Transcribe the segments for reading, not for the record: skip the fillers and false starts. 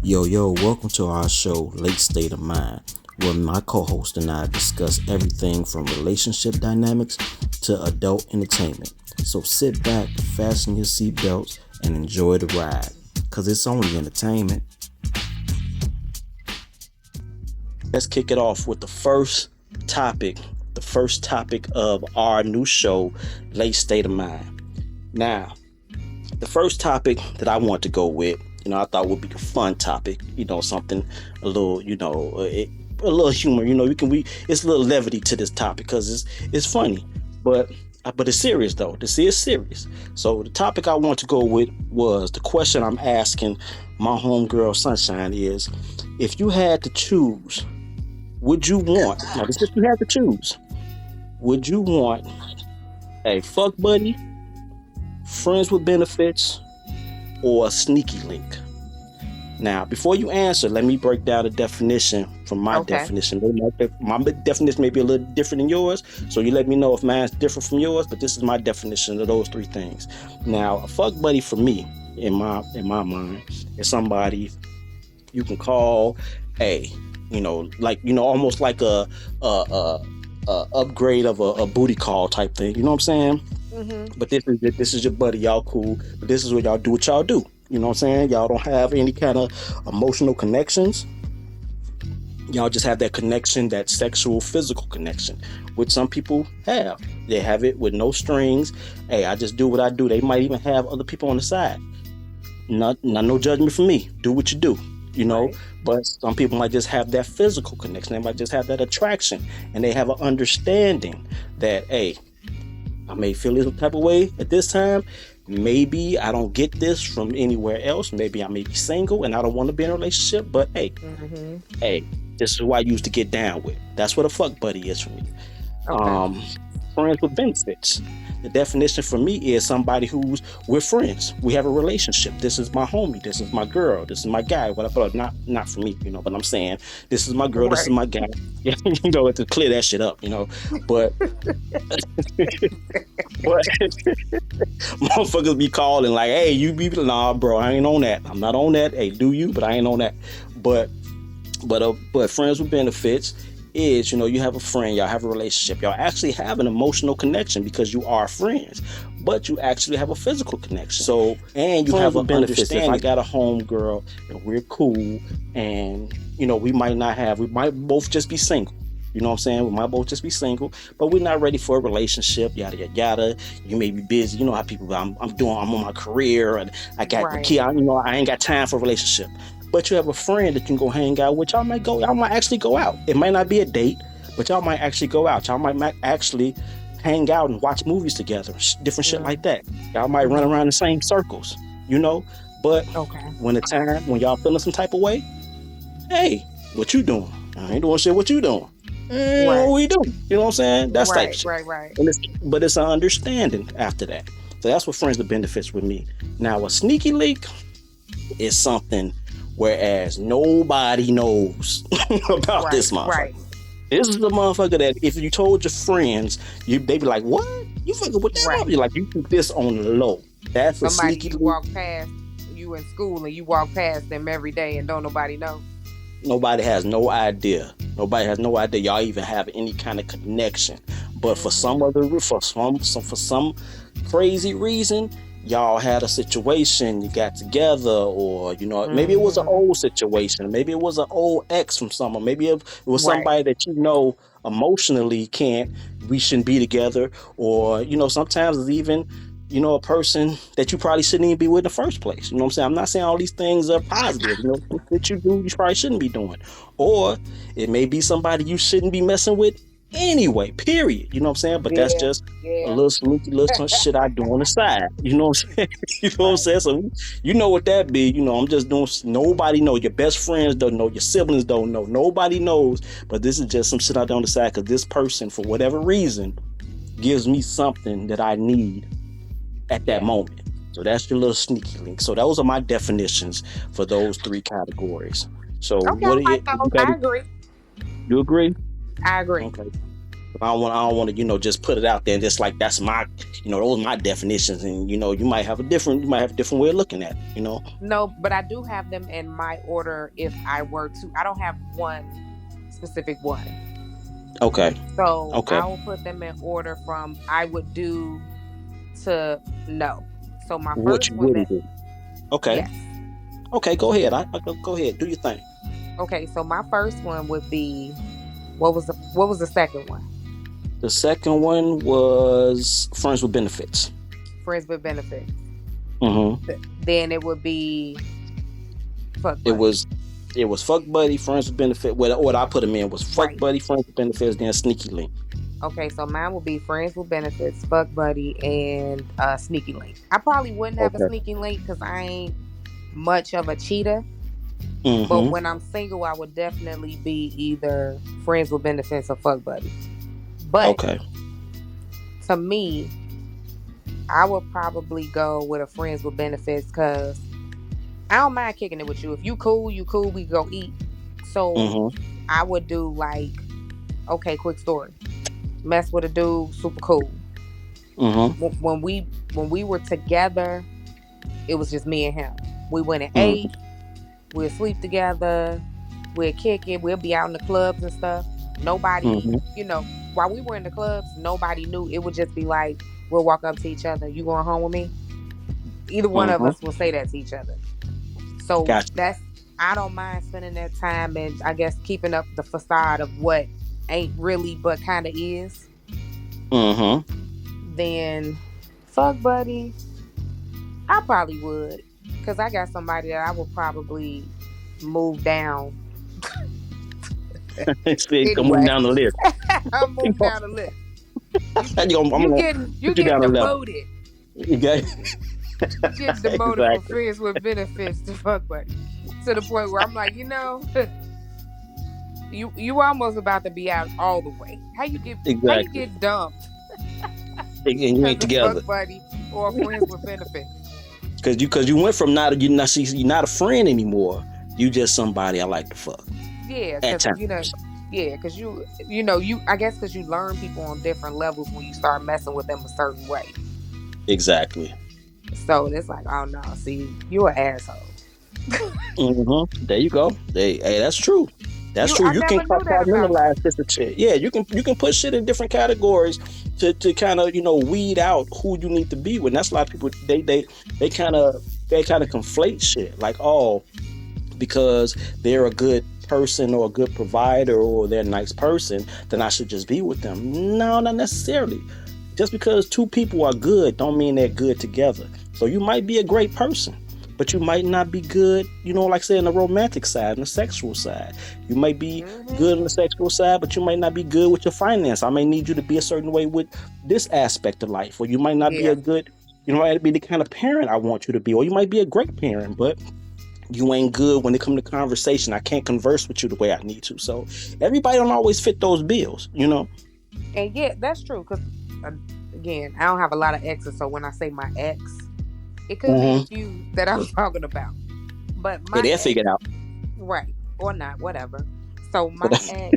Yo, welcome to our show, Late State of Mind, where my co host and I discuss everything from relationship dynamics to adult entertainment. So sit back, fasten your seatbelts, and enjoy the ride, because it's only entertainment. Let's kick it off with topic, the first topic of our new show, Late State of Mind. Now, the first topic that I want to go with, I thought would be a fun topic, something a little, a little humor, it's a little levity to this topic because it's funny, but it's serious though. This is serious. So the topic I want to go with was the question I'm asking my homegirl Sunshine is, if you had to choose, would you want? Now, this is if you had to choose. Would you want a fuck buddy, friends with benefits, or a sneaky link? Now, before you answer, let me break down the definition from my Okay. definition. My definition may be a little different than yours, so you let me know if mine's different from yours. But this is my definition of those three things. Now, a fuck buddy for me, in my mind, is somebody you can call, hey, almost like a upgrade of a booty call type thing. You know what I'm saying? Mm-hmm. But this is your buddy, y'all cool. But this is what y'all do. What y'all do. You know what I'm saying? Y'all don't have any kind of emotional connections. Y'all just have that connection, that sexual, physical connection, which some people have. They have it with no strings. Hey, I just do what I do. They might even have other people on the side. Not no judgment from me. Do what you do. You know, Right. but some people might just have that physical connection. They might just have that attraction, and they have an understanding that, hey, I may feel this type of way at this time. Maybe I don't get this from anywhere else. Maybe I may be single and I don't want to be in a relationship. But Mm-hmm. hey, this is who I used to get down with. That's what a fuck buddy is for me. Okay. Um, Friends with benefits. The definition for me is somebody who's we're friends. We have a relationship. This is my homie. This is my girl. This is my guy. Whatever. Not for me, but I'm saying this is my girl. This is Right. my guy. To clear that shit up. But but motherfuckers be calling like, hey, you be nah, bro. I ain't on that. I'm not on that. Hey, do you? But I ain't on that. But but friends with benefits is, you have a friend, y'all have a relationship, y'all actually have an emotional connection because you are friends, but you actually have a physical connection. So, and you have a benefits. If I got a home girl and we're cool, and we might both just be single. You know what I'm saying? We might both just be single, but we're not ready for a relationship, yada yada yada. You may be busy. You know how people I'm on my career and I got the Right. key. I ain't got time for a relationship. But you have a friend that you can go hang out with. Y'all might actually go out. It might not be a date, but y'all might actually go out. Y'all might actually hang out and watch movies together, different shit Mm-hmm. like that. Y'all might run around the same circles, you know. But Okay. when y'all feeling some type of way, hey, what you doing? I ain't doing shit. What you doing? What Right. we doing? You know what I'm saying? That's type Right. shit. Right. Right. But it's an understanding after that. So that's what friends with benefits with me. Now a sneaky link is something whereas nobody knows about Right. this motherfucker. Right. This is the motherfucker that if you told your friends, they be like, "What? You fucking with that Right. motherfucker?" Like you keep this on the low. That's a Somebody sneaky you link. walk past, you in school and you walk past them every day and don't nobody know. Nobody has no idea. Nobody has no idea y'all even have any kind of connection. But for Mm-hmm. for some crazy reason, y'all had a situation, you got together, or maybe it was an Mm-hmm. old situation, maybe it was an old ex from someone, maybe it was Right. somebody that emotionally can't we shouldn't be together, or sometimes it's even a person that you probably shouldn't even be with in the first place. You know what I'm saying? I'm not saying all these things are positive. Things that you do, you probably shouldn't be doing. Or it may be somebody you shouldn't be messing with anyway, period. You know what I'm saying? But that's Yeah. just a Yeah. little sneaky little shit I do on the side. You know what I'm saying? You know what I'm Right. saying? So you know what that be. I'm just doing, nobody know. Your best friends don't know. Your siblings don't know. Nobody knows. But this is just some shit I do on the side because this person, for whatever reason, gives me something that I need at that Yeah. moment. So that's your little sneaky link. So those are my definitions for those three categories. So Okay. I what do you like those. got? I agree. You agree? I agree. Okay. I don't want to, just put it out there and just like that's my, those are my definitions, and you might have a different way of looking at it. No, but I do have them in my order if I were to. I don't have one specific one. Okay. So Okay. I will put them in order from I would do to no. So my What first you one wouldn't do. Okay. yes. Okay, go ahead. I go ahead. Do your thing. Okay, so my first one would be what was the second one? The second one was friends with benefits. Friends with benefits. Mm-hmm. Then it would be fuck buddy. It was fuck buddy, friends with benefit. What I put them in was fuck Right. buddy, friends with benefits, then sneaky link. Okay, so mine would be friends with benefits, fuck buddy, and sneaky link. I probably wouldn't have a Okay. sneaky link because I ain't much of a cheater. But Mm-hmm. when I'm single, I would definitely be either friends with benefits or fuck buddy. But Okay. to me, I would probably go with a friends with benefits because I don't mind kicking it with you. If you cool, you cool. We go eat. So Mm-hmm. I would do like, okay, quick story. Mess with a dude, super cool. Mm-hmm. When we were together, it was just me and him. We went and Mm-hmm. ate. We'll sleep together. We'll kick it. We'll be out in the clubs and stuff. Nobody, Mm-hmm. while we were in the clubs, nobody knew. It would just be like, we'll walk up to each other. You going home with me? Either one of Mm-hmm. us will say that to each other. So Gotcha. I don't mind spending that time and I guess keeping up the facade of what ain't really but kind of is. Mm-hmm. Then fuck buddy, I probably would because I got somebody that I would probably move down See, I'm moving anyway. down the list. I'm moving down the list. I'm You gonna getting put you down a level. demoted. You got You getting demoted from exactly. friends with benefits to fuck buddy. To the point where I'm like, you almost about to be out all the way. How you Exactly. get dumped And you ain't because of together fuck buddy or friends with benefits? because you went from you're not a friend anymore. You just somebody I like to fuck Yeah, at because times. because you I guess because you learn people on different levels when you start messing with them a certain way. Exactly. So it's like, oh no, see, you an asshole. Mm-hmm. There you go. Hey, that's true. That's true. I You can never knew that about you. compartmentalize different shit. Yeah, you can put shit in different categories to kind of weed out who you need to be with. And that's a lot of people they kind of conflate shit like, oh, because they're a good person or a good provider or they're a nice person, then I should just be with them. No, not necessarily. Just because two people are good don't mean they're good together. So you might be a great person, but you might not be good, like say, in the romantic side, in the sexual side. You might be good on the sexual side, but you might not be good with your finance. I may need you to be a certain way with this aspect of life, or you might not be Yeah. a good, might be the kind of parent I want you to be, or you might be a great parent, but you ain't good when it comes to conversation. I can't converse with you the way I need to. So everybody don't always fit those bills, And yeah, that's true. Because again, I don't have a lot of exes, so when I say my ex, it could be a few that I'm talking about. But my Yeah, they'll ex, figure it out. right or not, whatever. So my ex,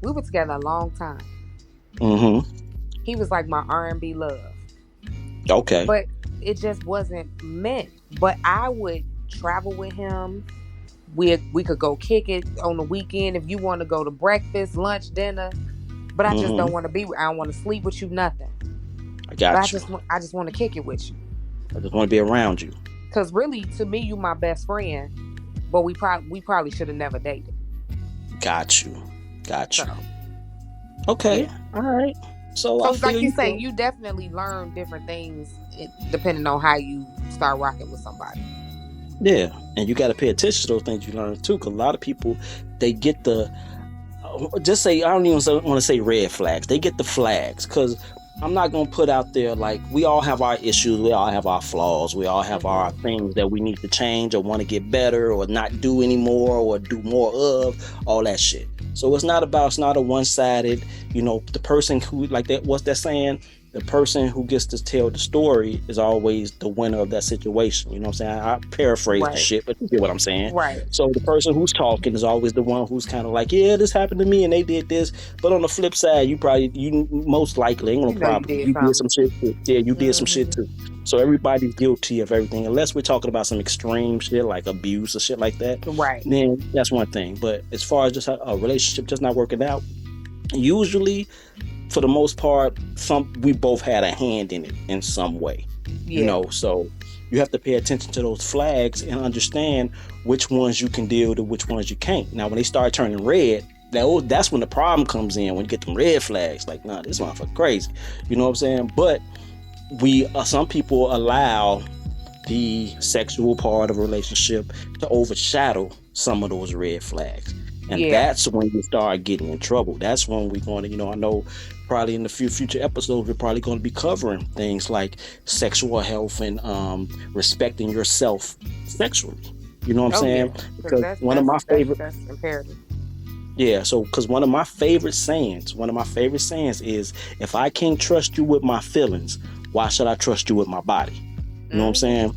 we were together a long time. Mm-hmm. He was like my R&B love, Okay. but it just wasn't meant. But I would travel with him. We could go kick it on the weekend if you want to go to breakfast, lunch, dinner. But I just don't want to be. I don't want to sleep with you. Nothing. I got But you. I just want to kick it with you. I just want to be around you. Cause really, to me, you my best friend. But we probably should have never dated. Got you. So, Okay. yeah. All right. So I feel like you you. say, you definitely learn different things depending on how you start rocking with somebody. Yeah, and you got to pay attention to those things you learn too, because a lot of people they get the just say, I don't even want to say red flags. They get the flags because I'm not going to put out there like we all have our issues, we all have our flaws, we all have our things that we need to change or want to get better or not do anymore or do more of, all that shit. So it's not a one-sided, the person who like that, what's that saying? the person who gets to tell the story is always the winner of that situation. You know what I'm saying? I paraphrase the Right. shit, but you get what I'm saying. Right. So the person who's talking is always the one who's kind of like, yeah, this happened to me and they did this. But on the flip side, you most likely ain't no You know you problem. did You did something. some shit too. Yeah, you did some shit Mhm. too. So everybody's guilty of everything, unless we're talking about some extreme shit like abuse or shit like that. Right. Then that's one thing. But as far as just a relationship just not working out, usually for the most part, we both had a hand in it in some way. You Yeah. know, so you have to pay attention to those flags and understand which ones you can deal with and which ones you can't. Now, when they start turning red, that's when the problem comes in. When you get them red flags, like, nah, this motherfucker crazy. You know what I'm saying? But some people allow the sexual part of a relationship to overshadow some of those red flags. And Yeah. that's when you start getting in trouble. That's when we're going to, I know probably in the few future episodes, we're probably going to be covering things like sexual health and respecting yourself sexually. You know what I'm saying? Yeah. Because one of my favorite, that's imperative. yeah. So, because one of my favorite sayings is, if I can't trust you with my feelings, why should I trust you with my body? You know what I'm saying?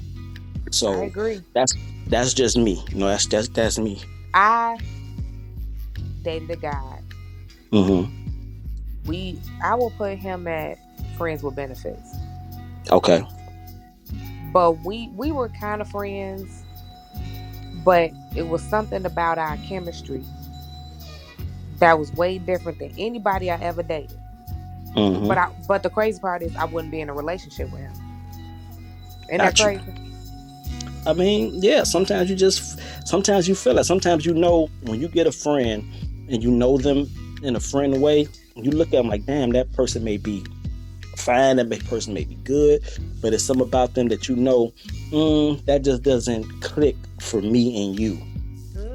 So I agree. that's just me. That's me. I dated a guy. Mm-hmm. I will put him at friends with benefits. Okay. But we were kind of friends, but it was something about our chemistry that was way different than anybody I ever dated. Mm-hmm. But the crazy part is I wouldn't be in a relationship with him. Isn't that Got you. crazy? I mean, yeah. Sometimes you feel it. Sometimes when you get a friend and you know them in a friend way, you look at them like, damn, that person may be fine, that person may be good, but it's something about them that that just doesn't click for me and you.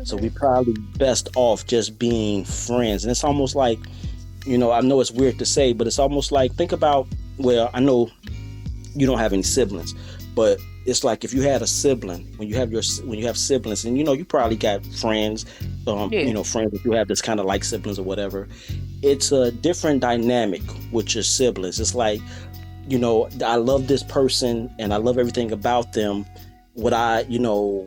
So we probably best off just being friends. And it's almost like, I know it's weird to say, but it's almost like, think about, well, I know you don't have any siblings, but it's like if you had a sibling, when you have siblings, and you probably got friends, friends that you have that's kind of like siblings or whatever. It's a different dynamic with your siblings. It's like, I love this person and I love everything about them. But I know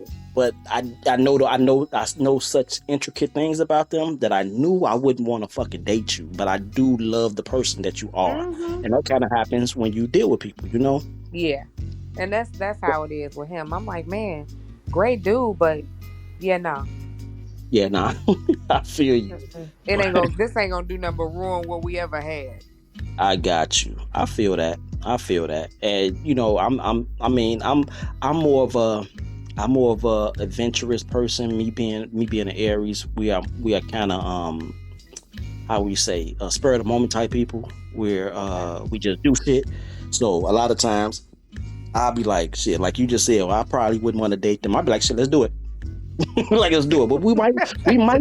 such intricate things about them that I knew I wouldn't want to fucking date you, but I do love the person that you are. And that kind of happens when you deal with people, Yeah. And that's how it is with him. I'm like, man, great dude, but yeah, no. Yeah, nah. I feel you. This ain't gonna do nothing but ruin what we ever had. I got you. I feel that. And I'm more of a adventurous person. Me being an Aries, we are kind of how we say spur of the moment type people, where we just do shit. So a lot of times I'll be like, shit, like you just said, well, I probably wouldn't want to date them. I'd be like, shit, let's do it. Like, let's do it. But we might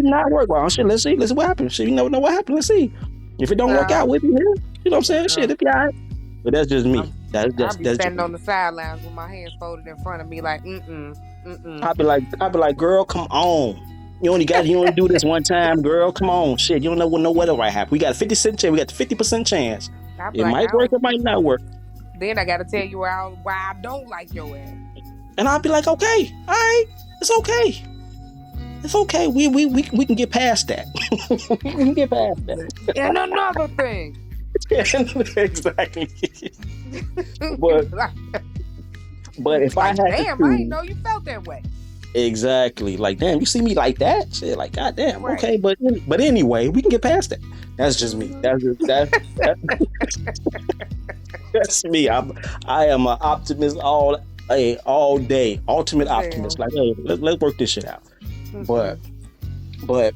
not work well. Shit, let's see what happens. Shit, you never know what happens. Let's see. If it don't work out, we'll be here. You know what I'm saying? Shit, it'll be all right. But that's just me. I'll be standing on the sidelines with my hands folded in front of me, like, I'll be like, girl, come on. You only do this one time, girl. Come on, shit. You don't know what might happen. We got a 50% chance. We got the 50% chance. It might work. It might not work. Then I got to tell you why I don't like your ass. And I'll be like, okay, all right, it's okay. It's okay. We can get past that. We can get past that. And another thing. Exactly. But if like, I had damn, to choose, I didn't know you felt that way. Exactly. Like, damn, you see me like that? Shit, like, goddamn. Right. Okay, but anyway, we can get past that. That's just me. That's me. I am an optimist all day, ultimate optimist. Like, hey, let's work this shit out. But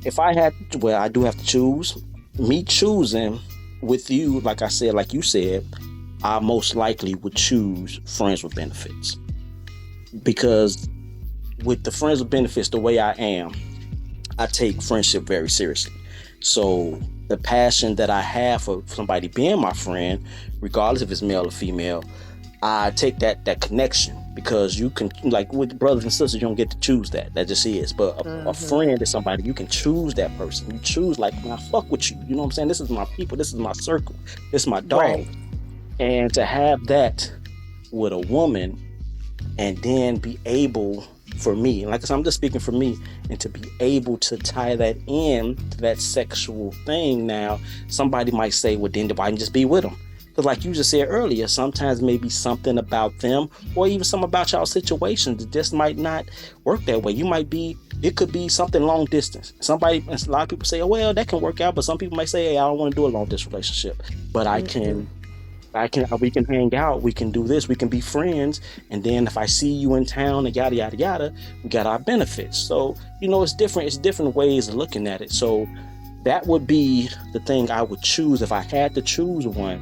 if I had, well, I do have to choose. Me choosing with you, like I said, like you said, I most likely would choose friends with benefits, because with the friends with benefits, the way I am, I take friendship very seriously. So the passion that I have for somebody being my friend, regardless if it's male or female, I take that connection, because you can, like with brothers and sisters, you don't get to choose that. That just is. But a friend is somebody, you can choose that person. You choose, like, when I fuck with you, you know what I'm saying? This is my people. This is my circle. This is my dog. Right. And to have that with a woman and then be able for me, like I said, I'm just speaking for me, and to be able to tie that in to that sexual thing. Now somebody might say, well, then why didn't you just be with them? Because like you just said earlier, sometimes maybe something about them or even something about y'all situations that just might not work that way. You might be, it could be something long distance. Somebody, a lot of people say, oh, well, that can work out, but some people might say, hey, I don't want to do a long distance relationship, but we can hang out, we can do this, we can be friends, and then if I see you in town and yada yada yada, we got our benefits. So, it's different ways of looking at it. So that would be the thing I would choose if I had to choose one.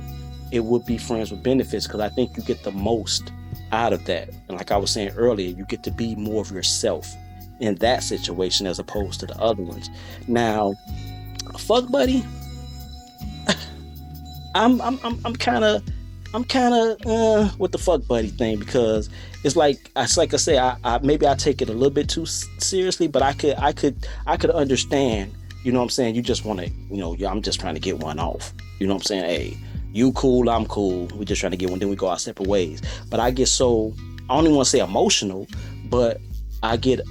It would be friends with benefits, because I think you get the most out of that. And like I was saying earlier, you get to be more of yourself in that situation as opposed to the other ones. Now, fuck buddy, I'm kind of with the fuck buddy thing, because it's like I say, I maybe I take it a little bit too seriously, but I could understand. You know what I'm saying? You just want to, yeah, I'm just trying to get one off. You know what I'm saying? Hey, you cool, I'm cool. We just trying to get one, then we go our separate ways. But I get so, I don't even want to say emotional, but I get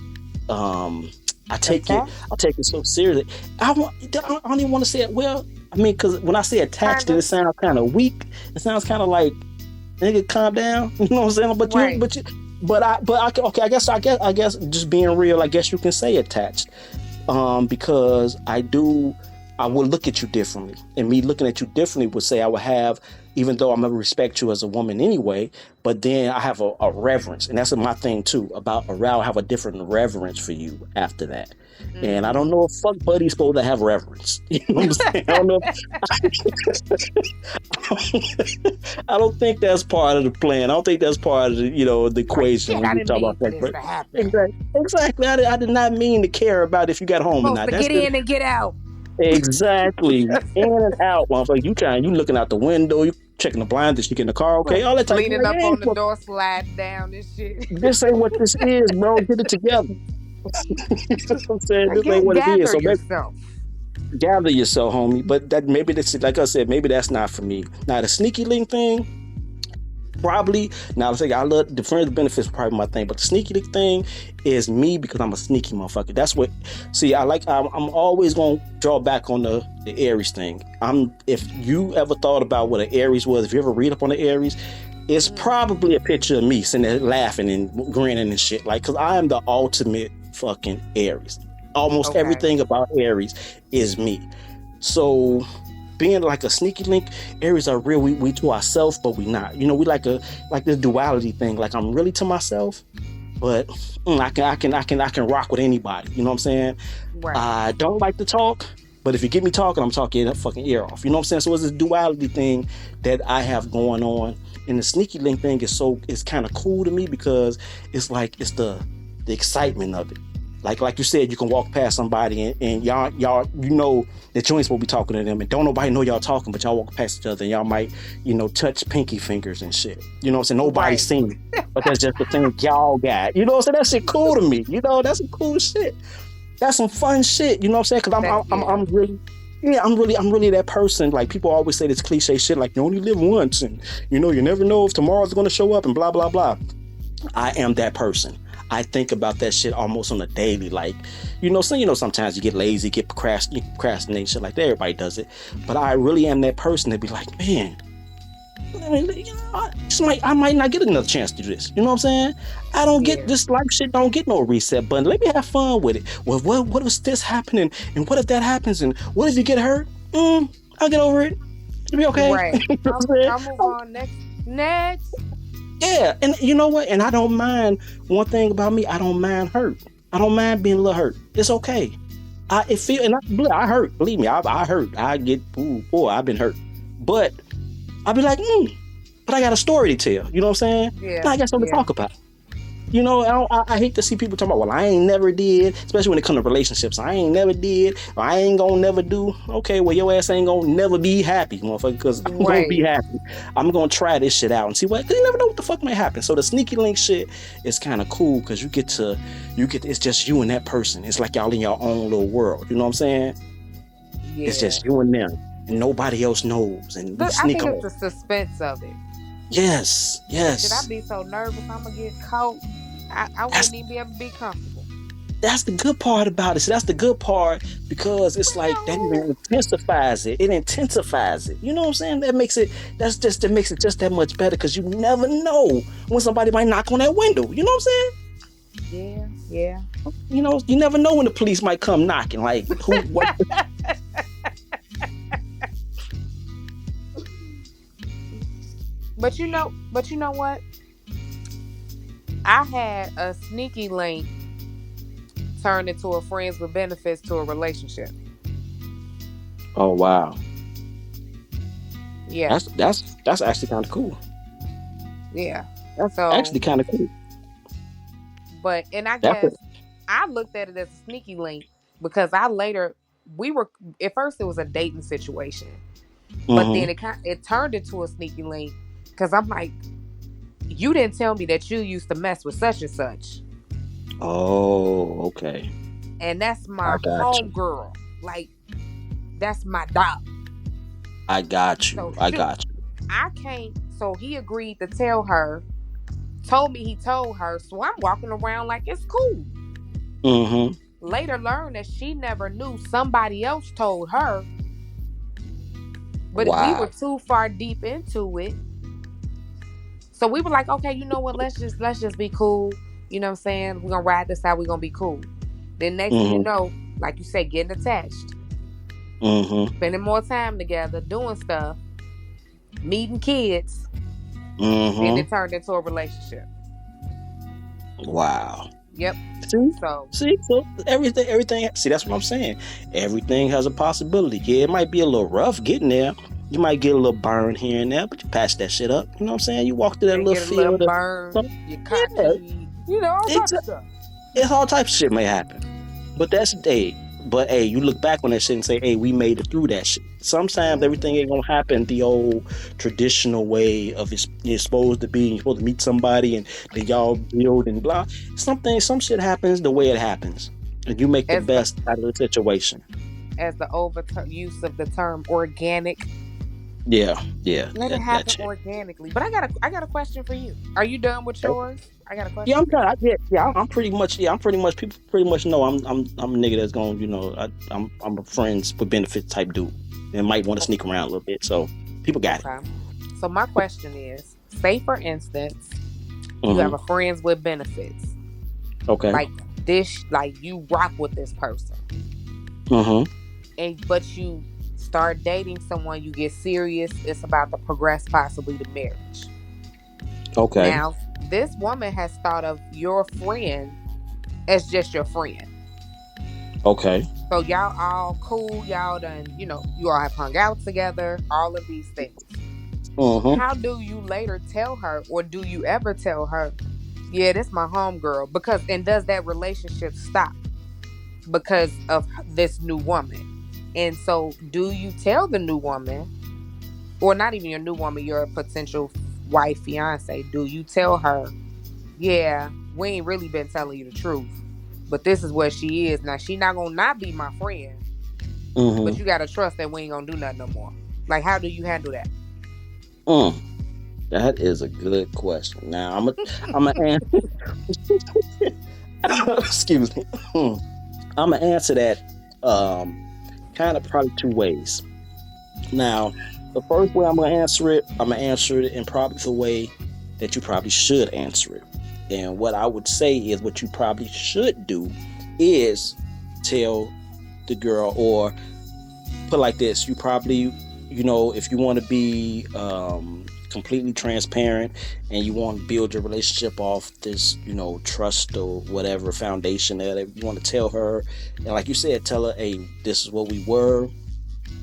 I take it so seriously. I don't even want to say it. Well, I mean, because when I say attached, it sounds kind of weak. It sounds kind of like, nigga, calm down. You know what I'm saying? But Right. okay. I guess just being real, I guess you can say attached, because I will look at you differently, and me looking at you differently would say I would have, even though I'm gonna respect you as a woman anyway, but then I have a reverence, and that's my thing too. I'll have a different reverence for you after that. And I don't know if fuck buddy's supposed to have reverence. You know what I'm saying? I don't know. I don't think that's part of the plan. I don't think that's part of the equation Shit, when I you didn't talk mean about for that. this to happen. Exactly. I did not mean to care about if you got home or Supposed not. to That's get the in and get out. exactly in and out, motherfucker. You looking out the window, you checking the blinds, did you get in the car? Okay, Right. all that type. Leaning Like, up on the door, sliding down and shit. this ain't what this is, bro. Get it together. You know what I'm saying? This ain't what it is. Gather So yourself. gather yourself, homie. But that maybe that's, like I said, maybe that's not for me. Now the sneaky link thing, probably. Now I say I love the friends benefits, probably my thing, but the sneaky link thing is me, because I'm a sneaky motherfucker. That's what. See, I'm always gonna draw back on the Aries thing. If you ever thought about what an Aries was, if you ever read up on the Aries, it's probably a picture of me sitting there laughing and grinning and shit. Like, cause I am the ultimate fucking Aries. Almost Okay. everything about Aries is me. So being like a sneaky link, Aries are real. We to ourselves, but we not. We like this duality thing. Like, I'm really to myself, but I can rock with anybody. You know what I'm saying? Right. I don't like to talk, but if you get me talking, I'm talking your fucking ear off. You know what I'm saying? So it's this duality thing that I have going on. And the sneaky link thing is kind of cool to me, because it's like, it's the excitement of it. Like you said, you can walk past somebody and y'all that you ain't supposed to be talking to them, and don't nobody know y'all talking, but y'all walk past each other and y'all might touch pinky fingers and shit. You know what I'm saying? Nobody's seen it, but that's just the thing y'all got. You know what I'm saying? That shit cool to me. That's some cool shit. That's some fun shit. You know what I'm saying? Because I'm really. Yeah, I'm really that person. Like, people always say this cliche shit, like, you only live once, and you never know if tomorrow's going to show up, and blah blah blah. I am that person. I think about that shit almost on a daily. Like, sometimes you get lazy, you procrastinate, shit like that. Everybody does it, but I really am that person that be like, man, I might not get another chance to do this. You know what I'm saying? I don't get this life shit. Don't get no reset button. Let me have fun with it. Well, what if this happening? And what if that happens? And what if you get hurt? I'll get over it. It'll be okay. Right. You know what I'm I'll move on. Next. Yeah, and you know what? And I don't mind, one thing about me, I don't mind hurt. I don't mind being a little hurt. It's okay. I hurt. Believe me, I hurt. I get, boy, I've been hurt. But I'll be like, but I got a story to tell. You know what I'm saying? Yeah. I got something to talk about. I hate to see people talking about, well, I ain't never did, especially when it comes to relationships. I ain't never did, or I ain't gonna never do. Okay, well, your ass ain't gonna never be happy, motherfucker, because I'm gonna be happy. I'm gonna try this shit out and see what, because you never know what the fuck might happen. So the sneaky link shit is kind of cool, because you get, it's just you and that person. It's like y'all in your own little world. You know what I'm saying? Yeah. It's just you and them. and nobody else knows, and we I sneak think it's off. the suspense of it. Yes, Should I yes. be so nervous I'm gonna get caught? I That's wouldn't even be able to be comfortable. that's the good part about it. So that's the good part because it's like that even Well, intensifies it. It intensifies it. You know what I'm saying? That makes it. That makes it just that much better because you never know when somebody might knock on that window. You know what I'm saying? yeah, yeah. You know, you never know when the police might come knocking. Like who? What? But you know what? I had a sneaky link turn into a friends with benefits to a relationship. Oh wow, Yeah, that's actually kind of cool. yeah. That's So, actually kind of cool. but and I That's guess I looked at it as a sneaky link because I later we were at first it was a dating situation, but then mm-hmm. it turned into a sneaky link because I'm like, you didn't tell me that you used to mess with such and such, Oh, okay. and that's I my got home you. girl. Like that's my dog. I got So you. I shoot, got you. I can't. So he agreed to tell her. Told me he told her. So I'm walking around like it's cool. Mm-hmm. Later learned that she never knew somebody else told her, but we were Wow. too far deep into it. So we were like, okay, you know what? Let's just be cool. You know what I'm saying? We're gonna ride this out, we're gonna be cool. Then next thing you Mm-hmm. know, like you said, getting attached, Mm-hmm. spending more time together, doing stuff, meeting kids, then Mm-hmm. it turned into a relationship. Wow. Yep. See? So See? So everything. See, that's what I'm saying. Everything has a possibility. Yeah, it might be a little rough getting there. You might get a little burn here and there, but you patch that shit up. You know what I'm saying? You walk through that may little get a little field. burn, you Yeah, cocky, all type it's of stuff. all types of shit may happen. But that's hey, but hey, you look back on that shit and say, hey, we made it through that shit. Sometimes everything Mhm. ain't gonna happen the old traditional way of it's supposed to be. You're supposed to meet somebody and then y'all build and blah. Some shit happens the way it happens, and you make the As the best out of the situation. use of the term organic, Yeah, yeah, let it that happen shit. organically. But I got a question for you. Are you done with yours? I got a Yeah, question I'm for you. kind. Yeah. I'm pretty much. Yeah, I'm pretty much. People pretty much know I'm a nigga that's going. I'm a friends with benefits type dude, and might want to sneak around a little bit. So people got it. Okay. So my question is, say for instance, you have Mm-hmm. a friends with benefits. Okay. Like this, like you rock with this person. Mm-hmm. And but you start dating someone, you get serious, it's about to progress possibly to marriage. Okay. Now, this woman has thought of your friend as just your friend. Okay. So y'all all cool, y'all done, you all have hung out together, all of these things. Mm-hmm. How do you later tell her, or do you ever tell her, yeah, this my homegirl? Because and does that relationship stop because of this new woman? And so do you tell the new woman, or not even your new woman, your potential wife, fiance, do you tell her, yeah, we ain't really been telling you the truth, but this is what she is. Now she not gonna not be my friend, but Mm-hmm. you gotta trust that we ain't gonna do nothing no more. Like, how do you handle that? Mm. That is a good question. Now I'm a excuse me. I'm gonna answer that um kind of probably two ways. Now, the first way I'm gonna answer it in probably the way that you probably should answer it. And what I would say is what you probably should do is tell the girl or put like this. You probably, if you want to be completely transparent and you want to build your relationship off this, trust or whatever foundation that you want to tell her. And like you said, tell her, hey, this is what we were,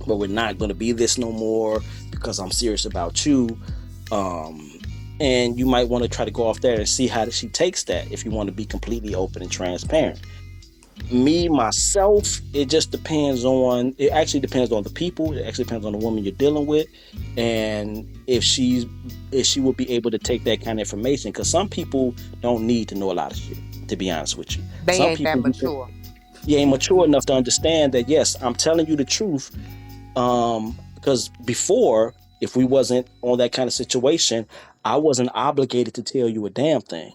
but we're not going to be this no more because I'm serious about you. And you might want to try to go off there and see how she takes that if you want to be completely open and transparent. Me myself, it actually depends on the people, it actually depends on the woman you're dealing with, and if she will be able to take that kind of information, because some people don't need to know a lot of shit, to be honest with you. They Some ain't that people mature. you ain't mature enough to understand that yes, I'm telling you the truth, Because before, if we wasn't on that kind of situation, I wasn't obligated to tell you a damn thing.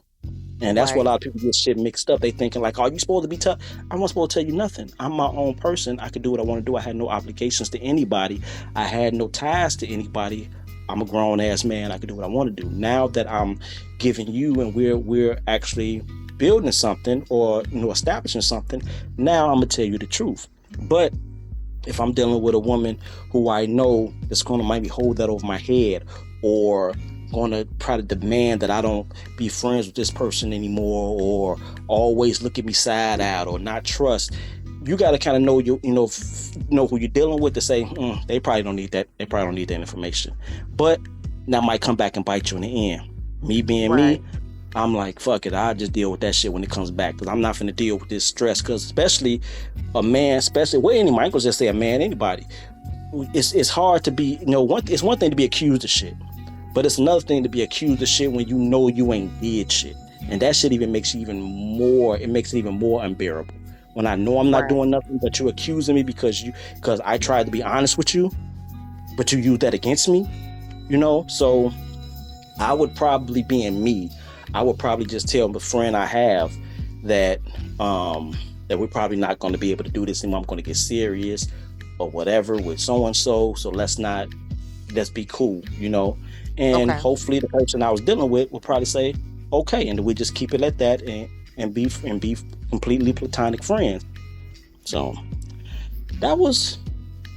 And that's where a Right. lot of people get shit mixed up. They thinking like, "Are you supposed to be tough?" I'm not supposed to tell you nothing. I'm my own person. I could do what I want to do. I had no obligations to anybody. I had no ties to anybody. I'm a grown ass man. I can do what I want to do. Now that I'm giving you and we're actually building something or establishing something, now I'm gonna tell you the truth. But if I'm dealing with a woman who I know is going to maybe hold that over my head or going to try to demand that I don't be friends with this person anymore or always look at me side out or not trust, you got to kind of know know who you're dealing with to say they probably don't need that. They probably don't need that information. But that might come back and bite you in the end. Me being me, Right. I'm like, fuck it. I just deal with that shit when it comes back because I'm not finna deal with this stress. Because especially a man, especially well, anybody, I ain't gonna just say a man, anybody. It's hard to be, it's one thing to be accused of shit, but it's another thing to be accused of shit when you know you ain't did shit, and that shit even makes you even more. It makes it even more unbearable. When I know I'm not Right. doing nothing, but you accusing me because I tried to be honest with you, but you use that against me. So I would probably, being me, I would probably just tell the friend I have that that we're probably not going to be able to do this anymore. I'm going to get serious or whatever with so and so. So let's be cool. And Okay. hopefully the person I was dealing with will probably say okay, and we just keep it at that and be completely platonic friends. So that was,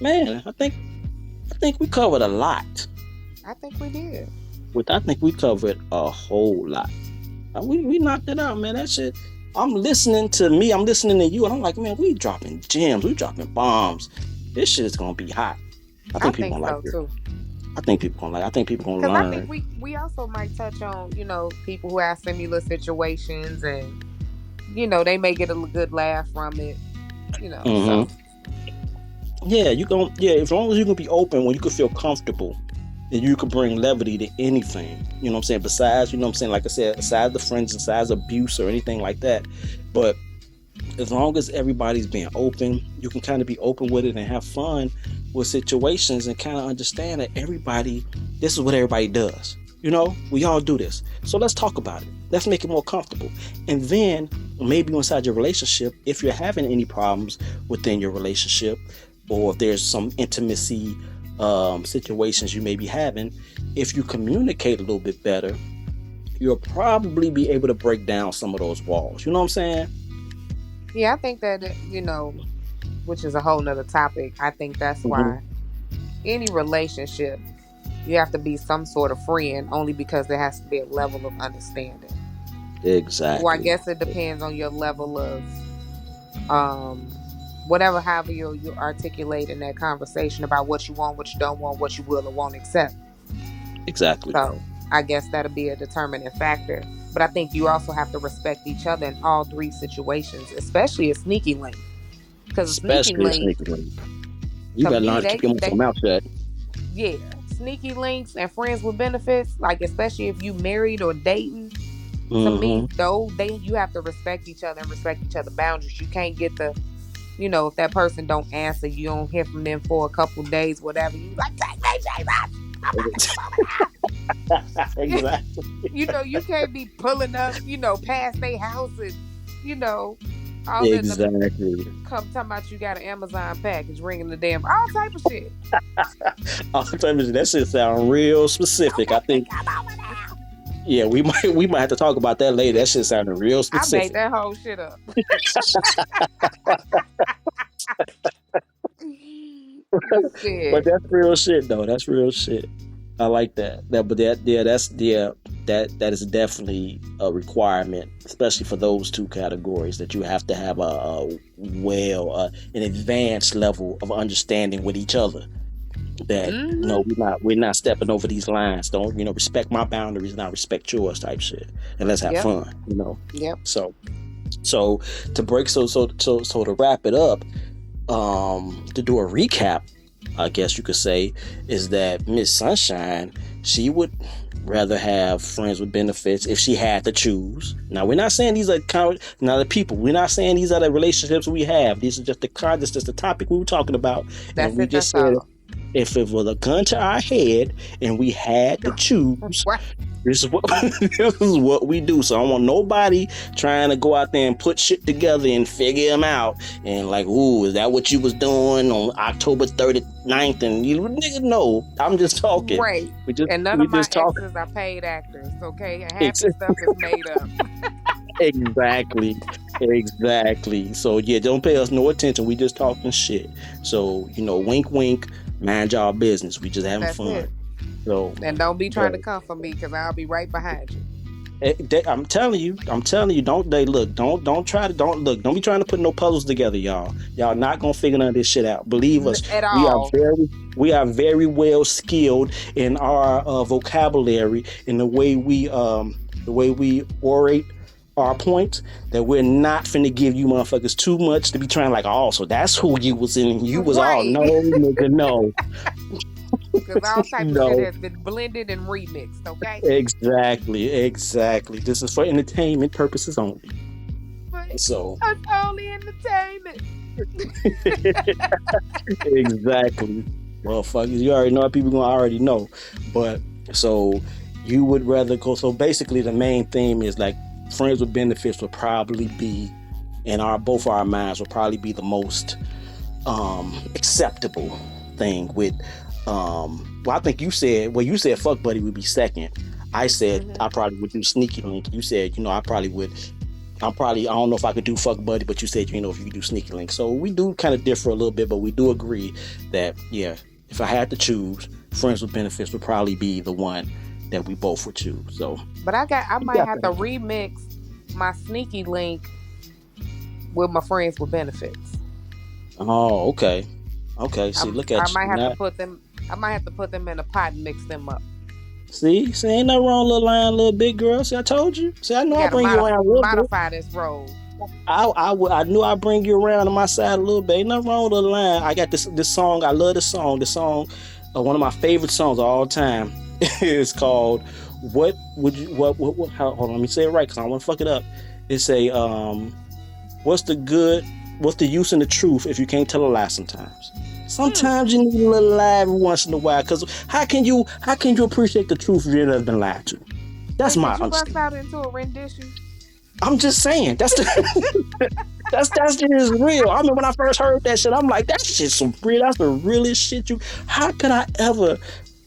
man. I think we covered a lot. I think we did. I think we covered a whole lot. We knocked it out, man. That shit. I'm listening to me. I'm listening to you, and I'm like, man, we dropping gems. We dropping bombs. This shit is gonna be hot. I I think people think gonna like so it. too. I think people gonna like. I think people gonna Because I think learn. we also might touch on, people who have similar situations, and they may get a good laugh from it. So Mm-hmm. Yeah, you going yeah. As long as you can be open, when you can feel comfortable, and you can bring levity to anything. You know what I'm saying? Besides, you know what I'm saying. Like I said, aside the friends, besides abuse or anything like that, but as long as everybody's being open, you can kind of be open with it and have fun with situations and kind of understand that this is what everybody does. We all do this. So let's talk about it. Let's make it more comfortable. And then maybe inside your relationship, if you're having any problems within your relationship, or if there's some intimacy situations you may be having, if you communicate a little bit better, you'll probably be able to break down some of those walls. You know what I'm saying? yeah, I think that which is a whole nother topic. I think that's Mm-hmm. why any relationship you have to be some sort of friend, only because there has to be a level of understanding. Or I Exactly. guess it depends on your level of um whatever, however you articulate in that conversation about what you want, what you don't want, what you will or won't accept. Exactly. So I guess that'll be a determining factor. But I think you also have to respect each other in all three situations, especially a sneaky link. Because a sneaky Especially a link, sneaker link. You to better learn me, how to keep your mouth shut. yeah, sneaky links and friends with benefits, like especially if you married or dating, to me, Mm-hmm. though, you have to respect each other and respect each other's boundaries. You can't get if that person don't answer, you don't hear from them for a couple days, whatever. You like, take me, Jesus. I'm not gonna come over there. Exactly. You can't be pulling up, past their house and, you know, all in the Exactly. come talking about you got an Amazon package, ringing the damn all type of shit. All the time that shit sound real Don't specific. I make me think, come over there. yeah, we might have to talk about that later. That shit sounded real I made specific. that whole shit up. But Shit. that's real shit though. That's real shit. I like that. But that is definitely a requirement, especially for those two categories. That you have to have an advanced level of understanding with each other. That Mm-hmm. we're not stepping over these lines. Don't respect my boundaries and I respect yours type shit. And let's have Yep. fun. Yep. So to break so to wrap it up, to do a recap, I guess you could say, is that Miss Sunshine, she would rather have friends with benefits if she had to choose. Now we're not saying these are now the people. We're not saying these are the relationships we have. These are just this is just the topic we were talking about, and That's we it. just That's said all. If it was a gun to our head and we had to choose, Right. this is what this is what we do. So I don't want nobody trying to go out there and put shit together and figure them out. And like, ooh, is that what you was doing on October 39th? And you nigga, no, I'm just talking. Right. And none We of my just talking. exes are paid actors, okay? And half the stuff is made up. Exactly. So yeah, don't pay us no attention. We just talking shit. So wink, wink. Mind y'all business. We just having That's fun. it. So And don't be trying to come for me, because I'll be right behind you. I'm telling you. Don't be trying to put no puzzles together, y'all. Y'all not gonna figure none of this shit out. Believe us, At all. we are very well skilled in our vocabulary, in the way we orate our points, that we're not finna give you motherfuckers too much to be trying like, oh, so that's who you was in. You was all Right. no, nigga, no. Because all type of No. shit has been blended and remixed, okay? Exactly. This is for entertainment purposes only. But So it's only entertainment. exactly. Well, fuck you already know. People gonna already know. But so you would rather go. So basically, the main theme is like friends with benefits would probably be, in both our minds, would probably be the most acceptable thing. With well, I think you said fuck buddy would be second. I said I probably would do sneaky link. You said I probably would. I don't know if I could do fuck buddy, but you said if you could do sneaky link. So we do kind of differ a little bit, but we do agree that if I had to choose, friends with benefits would probably be the one that we both would choose. So, but I might have to remix my sneaky link with my friends with benefits. Oh, okay. See, look at I you. might have to put them. I might have to put them in a pot and mix them up. See, ain't nothing wrong, little lion, little big girl. See, I told you. See, I know I bring you around a little bit. Modify this role. I knew I'd bring you around on my side a little bit. Ain't nothing wrong with the line. I got this song. I love this song. This song, one of my favorite songs of all time, is called "What Would You What?" Hold on, let me say it right because I don't want to fuck it up. It's a what's the use in the truth if you can't tell a lie sometimes? Sometimes you need a little lie every once in a while, because how can you appreciate the truth if you've never been lied to? That's my understanding. Did you bust out into a rendition? I'm just saying that's just real. I mean, when I first heard that shit, I'm like, that shit's some real. That's the realest shit. How could I ever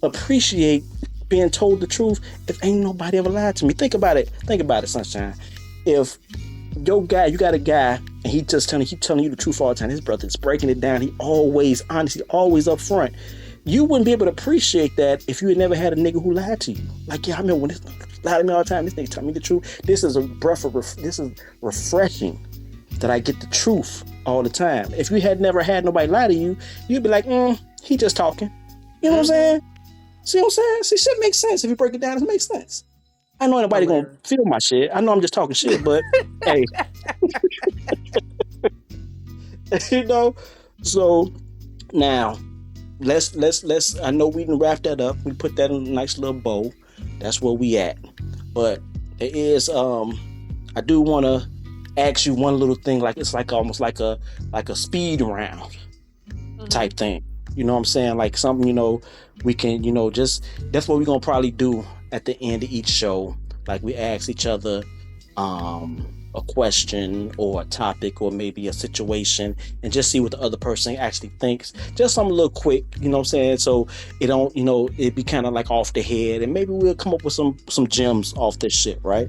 appreciate being told the truth if ain't nobody ever lied to me? Think about it, Sunshine. If you got a guy, and he keep telling you the truth all the time. His brother's breaking it down. He always honest. He always up front. You wouldn't be able to appreciate that if you had never had a nigga who lied to you. Like, I remember when this nigga lied to me all the time. This nigga tell me the truth. This is this is refreshing that I get the truth all the time. If you had never had nobody lie to you, you'd be like, he just talking. You know what I'm saying? See what I'm saying? See, shit makes sense. If you break it down, it makes sense. I know nobody gonna feel my shit. I know I'm just talking shit, but hey. So now let's I know we can wrap that up. We put that in a nice little bow. That's where we at. But there is I do want to ask you one little thing, like it's like almost like a speed round type thing. You know what I'm saying? Like something, we can, just that's what we're gonna probably do at the end of each show. Like we ask each other a question or a topic or maybe a situation and just see what the other person actually thinks. Just something a little quick, you know what I'm saying? So it don't, it be kind of like off the head, and maybe we'll come up with some gems off this shit, right?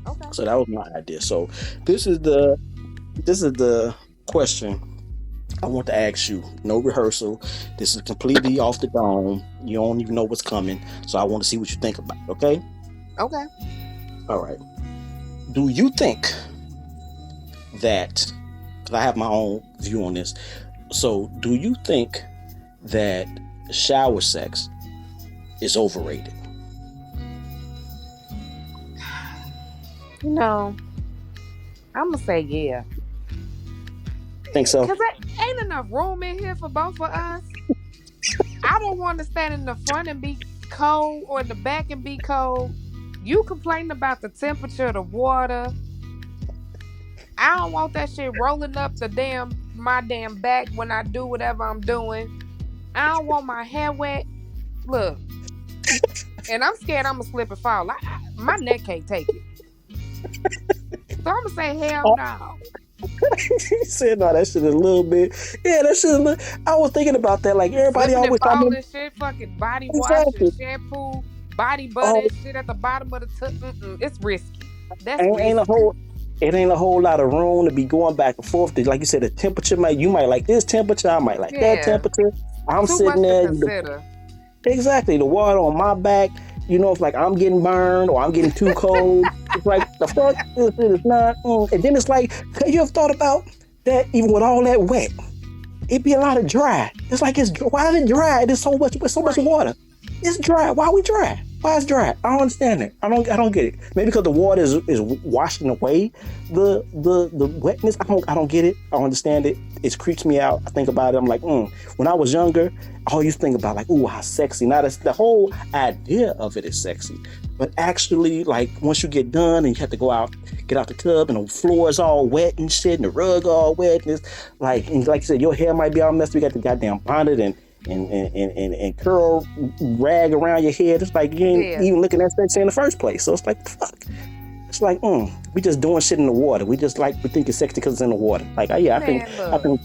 Okay. So that was my idea. So this is the question I want to ask you. No rehearsal. This is completely off the dome. You don't even know what's coming. So I want to see what you think about it, okay? Okay. All right. Do you think that, because I have my own view on this, so do you think that shower sex is overrated? I'm gonna say yeah. Think so? Because there ain't enough room in here for both of us. I don't want to stand in the front and be cold or in the back and be cold. You complain about the temperature of the water. I don't want that shit rolling up my damn back when I do whatever I'm doing. I don't want my hair wet. Look, and I'm scared I'm gonna slip and fall. My neck can't take it. So I'm gonna say hell no. He said, "No, that shit is a little bit." Yeah, that shit. I was thinking about that. Like everybody Slipping and always. I mean, falling shit, fucking body wash and exactly. shampoo, body butter Oh, and shit at the bottom of the tub. It's risky. That's ain't a risky. whole. It ain't a whole lot of room to be going back and forth. Like you said, the temperature you might like this temperature. I might like that Yeah, temperature. I'm too sitting much to there. consider. Exactly. The water on my back, if like I'm getting burned or I'm getting too cold, it's like the fuck is not. And then it's like, have you ever thought about that? Even with all that wet, it be a lot of dry. It's like why is it dry? There's so much Right. water. It's dry. Why are we dry? Why is it dry? I don't understand it. I don't get it. Maybe because the water is washing away the wetness. I don't get it. I don't understand it. It creeps me out. I think about it. I'm like, when I was younger, I always think about like, ooh, how sexy. Now that's the whole idea of it is sexy. But actually, like once you get done and you have to get out the tub and the floor is all wet and shit and the rug all wet and it's like you said, your hair might be all messed up. You got the goddamn bonnet and curl rag around your head. It's like you ain't Yeah. even looking at sexy in the first place. So it's like fuck. It's like we just doing shit in the water. We just like we think it's sexy because it's in the water. Like yeah, Man, I look. think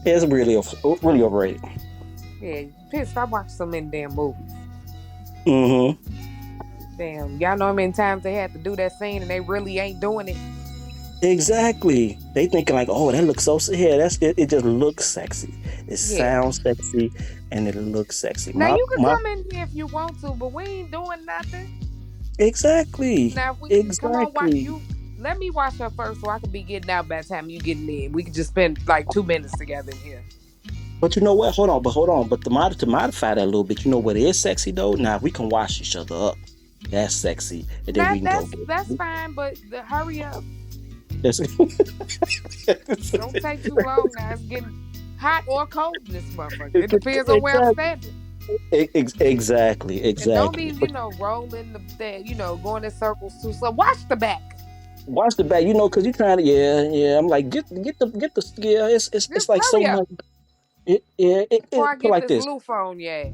it's really overrated. Yeah, pissed. I watched so many damn movies. Mm-hmm. Damn, y'all know how many times they had to do that scene and they really ain't doing it. Exactly. They thinking like, oh, that looks so. Yeah, that's it. It just looks sexy. It Yeah. sounds sexy, and it looks sexy. Now you can come in here if you want to, but we ain't doing nothing. Exactly. Now if we come on, watch Exactly. you. Let me watch her first, so I can be getting out by the time you getting in. We can just spend like 2 minutes together in here. But you know what? Hold on. But to modify that a little bit, you know what is sexy though? Now we can wash each other up. That's sexy, and then Now we can go. that's fine, but hurry up. That's Don't take too long now. It's getting hot or cold in this motherfucker. It depends on where I'm standing. exactly. And don't be, But rolling going in circles too. So watch the back. watch the back, because you're trying to. Yeah. I'm like, get the. Yeah, it's Just like so hurry up much. before I Put get like this this. loofah on your ass.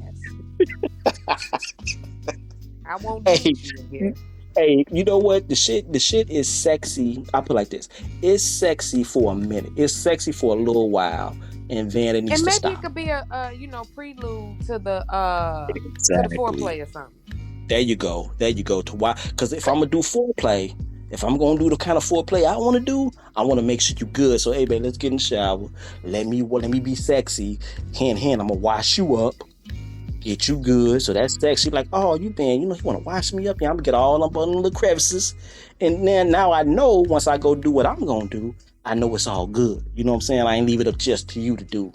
I won't Hey, need you again. hey, you know what? The shit is sexy. I put it like this. It's sexy for a minute. It's sexy for a little while, and then it needs And to maybe it stop. could be a prelude to the Exactly. foreplay or something. There you go. There you go. To why? Because if I'm gonna do foreplay, if I'm gonna do the kind of foreplay I want to do, I want to make sure you good. So hey, babe, let's get in the shower. Let me be sexy. Hand in hand, I'm gonna wash you up. Get you good, so that's sexy. Like, oh, you want to wash me up? Yeah, I'm gonna get all up on the little crevices, and then now I know once I go do what I'm gonna do, I know it's all good. You know what I'm saying? I ain't leave it up just to you to do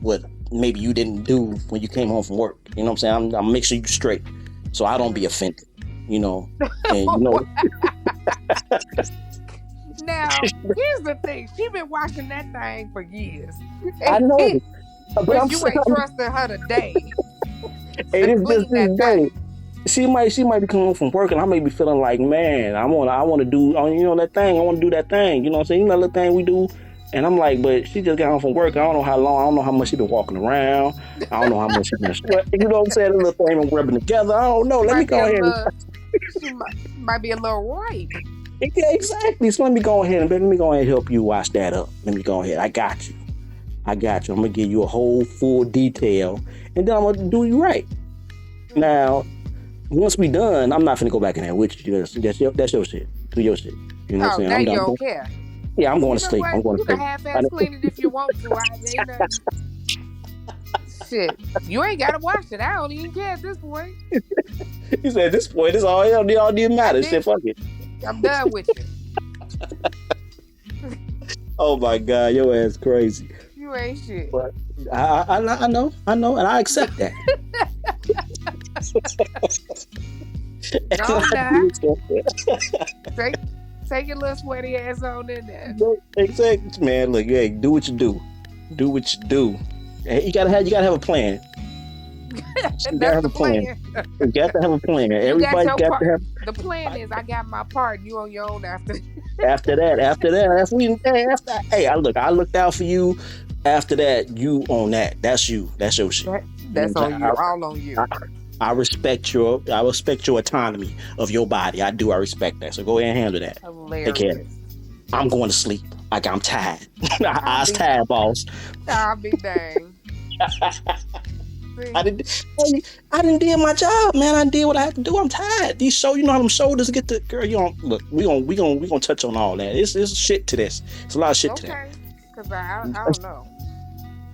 what maybe you didn't do when you came home from work. You know what I'm saying? I'm make sure you straight, so I don't be offended. You know, and Now, here's the thing. She been watching that thing for years. I know, but But you ain't trusting her today hey, to this clean that day. thing. She might be coming home from work and I may be feeling like, man, I want to do that thing. I want to do that thing. You know what I'm saying? You know the thing we do. And I'm like, but she just got home from work. I don't know how long. I don't know how much she been walking around. I don't know how much she been sweat. You know what I'm saying? The little thing and rubbing together. I don't know. Let me go ahead. She might be a little ripe. Yeah, exactly. So let me go ahead and help you wash that up. Let me go ahead. I got you. I'm gonna give you a whole full detail, and then I'm gonna do you right. Now, once we done, I'm not finna go back in there with you. That's your shit. Do your shit. You know what I'm saying? Now I'm you done. don't care. Yeah, I'm going You to know sleep. what? I'm going to You can sleep. half-ass clean it if you want to. Ain't nothing. Shit, you ain't gotta wash it. I don't even care at this point. He said, at this point, it's all didn't matter. Shit, fuck it. I'm done with you. Oh my God, your ass crazy. You ain't shit. But I know, and I accept that. No, nah. Take your little sweaty ass on in there. Exactly, man. Look, hey, do what you do. Do what you do. Hey, you gotta have a plan. You gotta have a plan. You got to have a plan. Everybody got to have. The plan is I got my part. You on your own after. After that, I looked out for you. After that, you on that. That's you. That's your shit. That's on you. All on you. I respect your autonomy of your body. I do. I respect that. So go ahead and handle that. Take care of it. Hilarious. I'm going to sleep. Like I'm tired. I was be- tired, boss. I'll be dang. I didn't do my job, man. I did what I had to do. I'm tired. These you know how them shoulders get the girl. You don't look. We gonna touch on all that. It's shit to this. It's a lot of shit to that. Because I don't know.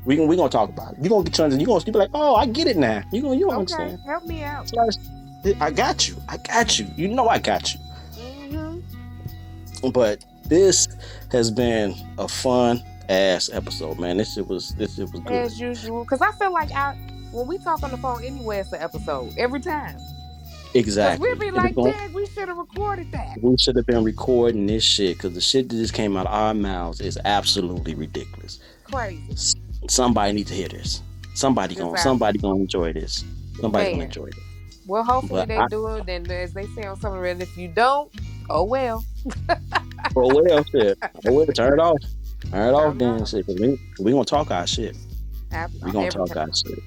We gonna talk about it. You gonna get your. You be like, oh, I get it now. You gonna understand. Help me out. I got you. You know I got you. Mm-hmm. But this has been a fun ass episode, man. This shit was good. As usual, because I feel like when we talk on the phone anyway, it's an episode every time. Exactly. We'll be like, Dad, we should have recorded that. We should have been recording this shit because the shit that just came out of our mouths is absolutely ridiculous. Crazy. Somebody needs to hear this. Somebody gonna enjoy this. Somebody's gonna enjoy it. Well, hopefully they do it. Then, as they say on Summer, and if you don't, oh well. Oh well, shit. Oh well, turn it off. Turn it off, then. Shit. We gonna talk our shit. We gonna talk our shit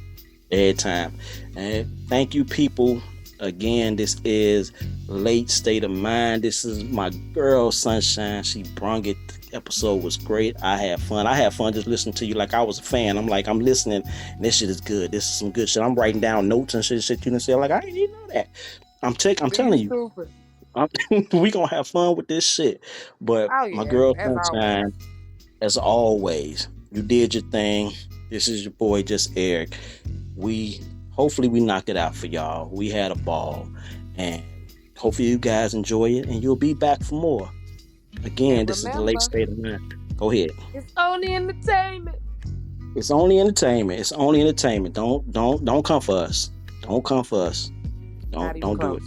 every time. And thank you, people. Again, this is Late State of Mind. This is my girl Sunshine. She brung it. The episode was great. I had fun just listening to you like I was a fan. I'm listening, and this shit is good. This is some good shit. I'm writing down notes and shit you didn't say. Like, I didn't know that. I'm telling you. We gonna have fun with this shit. But my girl Sunshine, as always, you did your thing. This is your boy, Just Eric. Hopefully we knocked it out for y'all. We had a ball, and hopefully you guys enjoy it, and you'll be back for more. Again, this is the Late State of Mind. Go ahead. It's only entertainment. It's only entertainment. Don't come for us. Don't come for us. Don't do it.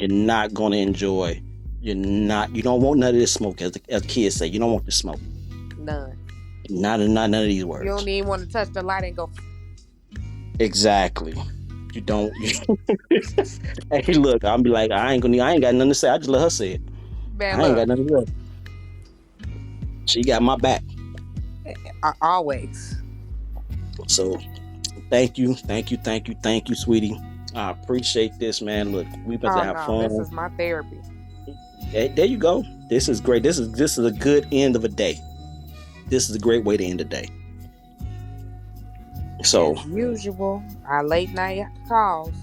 You're not gonna enjoy. You don't want none of this smoke, as the kids say. You don't want the smoke. None. Not none of these words. You don't even want to touch the light and go. Exactly. You don't. Hey, look, I'll be like, I ain't got nothing to say. I just let her say it. Man, I ain't got nothing to say. She got my back. Always. So, thank you, sweetie. I appreciate this, man. Look, we about to have fun. This is my therapy. There you go. This is great. This is a good end of a day. This is a great way to end the day. So, as usual, our late night calls.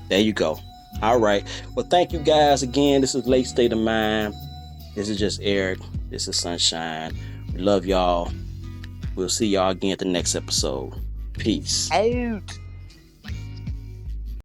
There you go. All right. Well, thank you guys again. This is Late State of Mind. This is Just Eric. This is Sunshine. We love y'all. We'll see y'all again at the next episode. Peace. Out.